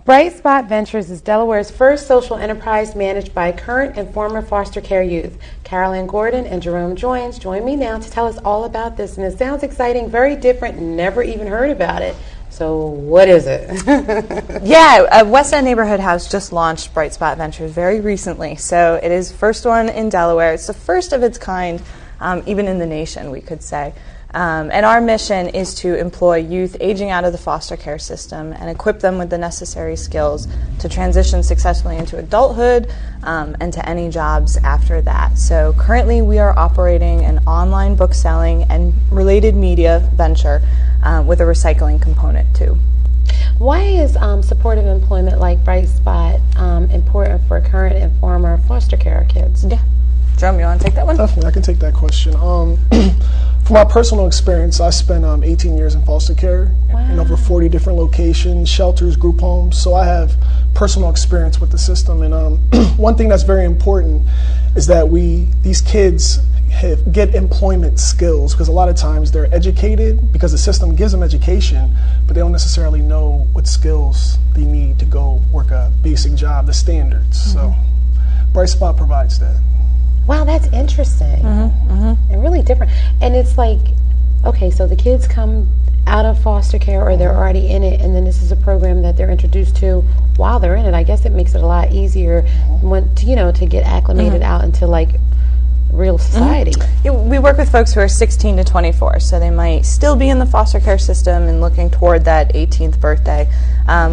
Bright Spot Ventures is Delaware's first social enterprise managed by current and former foster care youth. Carolyn Gordon and Jerome Joins join me now to tell us all about this. And it sounds exciting, very different, never even heard about it. So what is it? Yeah, West End Neighborhood House just launched Bright Spot Ventures very recently. So it is the first one in Delaware. It's the first of its kind, even in the nation, we could say. And our mission is to employ youth aging out of the foster care system and equip them with the necessary skills to transition successfully into adulthood and to any jobs after that. So currently we are operating an online book selling and related media venture with a recycling component too. Why is supportive employment like Bright Spot important for current and former foster care kids? Yeah. Jerome, you want to take that one? Definitely, I can take that question. From my personal experience, I spent 18 years in foster care in over 40 different locations, shelters, group homes, so I have personal experience with the system. And one thing that's very important is that these kids get employment skills, because a lot of times they're educated because the system gives them education, but they don't necessarily know what skills they need to go work a basic job, the standards. So Bright Spot provides that. Wow, that's interesting and really different. And it's like, okay, so the kids come out of foster care or they're already in it, and then this is a program that they're introduced to while they're in it. I guess it makes it a lot easier to get acclimated out into like real society. Yeah, we work with folks who are 16 to 24, so they might still be in the foster care system and looking toward that 18th birthday,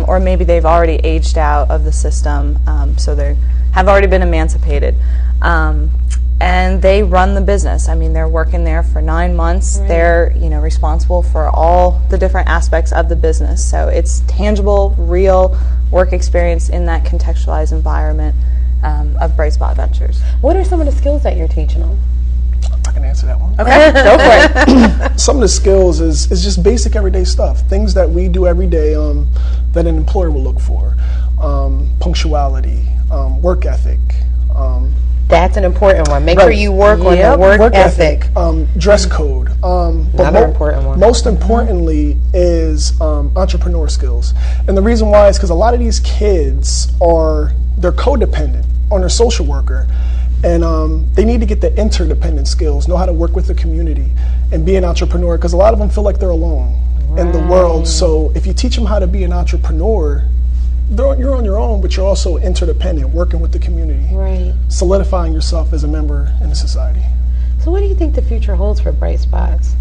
or maybe they've already aged out of the system, so they have already been emancipated. And they run the business. I mean, they're working there for 9 months. Right. They're, responsible for all the different aspects of the business. So it's tangible, real work experience in that contextualized environment of Bright Spot Ventures. What are some of the skills that you're teaching them? I can answer that one. Okay, go for it. Some of the skills is just basic everyday stuff, things that we do every day that an employer will look for. Punctuality, work ethic. That's an important one. Make sure you work on the work ethic. Dress code. Another important one. Most importantly is entrepreneur skills. And the reason why is because a lot of these kids they're codependent on their social worker. And they need to get the interdependent skills, know how to work with the community and be an entrepreneur, because a lot of them feel like they're alone in the world. So if you teach them how to be an entrepreneur, you're on your own, but you're also interdependent, working with the community, solidifying yourself as a member in the society. So what do you think the future holds for Bright Spots?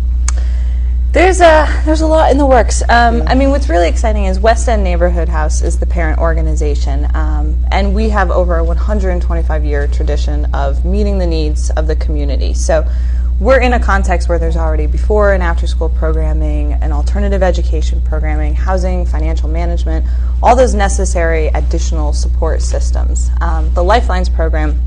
There's a lot in the works. I mean, what's really exciting is West End Neighborhood House is the parent organization, and we have over a 125-year tradition of meeting the needs of the community. So we're in a context where there's already before and after school programming, and alternative education programming, housing, financial management, all those necessary additional support systems. The Lifelines program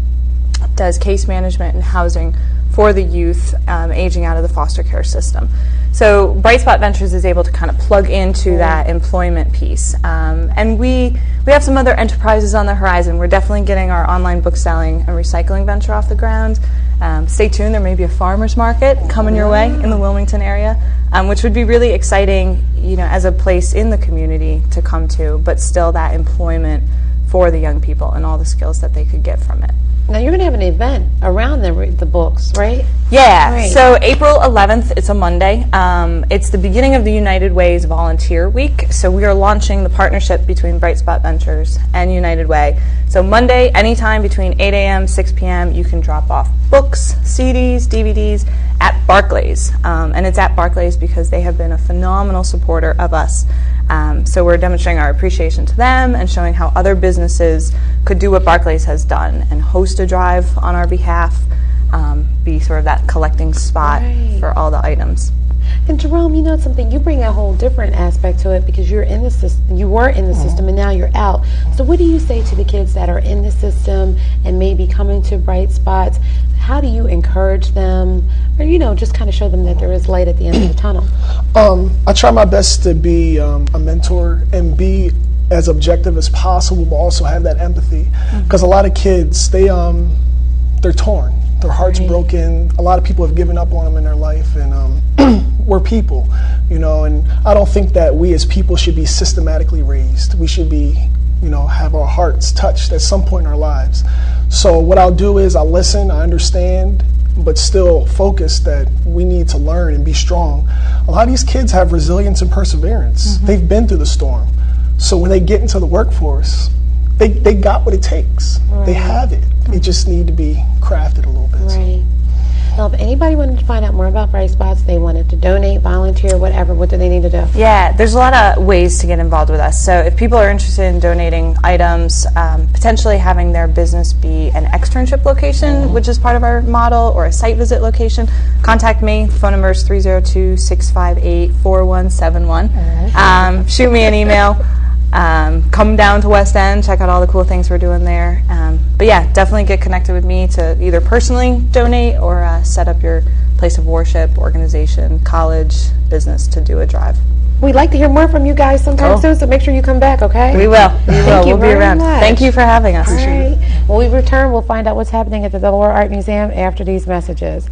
does case management and housing for the youth aging out of the foster care system. So Bright Spot Ventures is able to kind of plug into that employment piece. And we have some other enterprises on the horizon. We're definitely getting our online book selling and recycling venture off the ground. Stay tuned, there may be a farmer's market coming your way in the Wilmington area, which would be really exciting, as a place in the community to come to, but still that employment for the young people and all the skills that they could get from it. Now you're going to have an event around the books, right? Yeah, so April 11th, it's a Monday. It's the beginning of the United Way's Volunteer Week. So we are launching the partnership between Bright Spot Ventures and United Way. So Monday, anytime between 8 a.m., 6 p.m., you can drop off books, CDs, DVDs at Barclays. And it's at Barclays because they have been a phenomenal supporter of us. So we're demonstrating our appreciation to them and showing how other businesses could do what Barclays has done and host a drive on our behalf, be sort of that collecting spot for all the items. And Jerome, something, you bring a whole different aspect to it because you're in the system, you were in the system and now you're out. So what do you say to the kids that are in the system and maybe coming to Bright Spots? How do you encourage them or, just kind of show them that there is light at the end of the tunnel? I try my best to be a mentor and be as objective as possible, but also have that empathy. Because a lot of kids, they're torn. Their heart's broken. A lot of people have given up on them in their life. And we're people, you know, and I don't think that we as people should be systematically raised. We should be, you know, have our hearts touched at some point in our lives. So what I'll do is I'll listen, I understand, but still focus that we need to learn and be strong. A lot of these kids have resilience and perseverance. They've been through the storm. So when they get into the workforce, they got what it takes. Right. They have it. It just need to be crafted a little bit. Right. Now, if anybody wanted to find out more about Bright Spots, they wanted to donate, volunteer, whatever, what do they need to do? Yeah, there's a lot of ways to get involved with us. So if people are interested in donating items, potentially having their business be an externship location, which is part of our model, or a site visit location, contact me. Phone number is 302-658-4171. Shoot me an email. Come down to West End, check out all the cool things we're doing there. But yeah, definitely get connected with me to either personally donate or set up your place of worship, organization, college, business to do a drive. We'd like to hear more from you guys sometime soon, so make sure you come back, okay? We will. We'll be around. Much. Thank you for having us. All right. When we return, we'll find out what's happening at the Delaware Art Museum after these messages.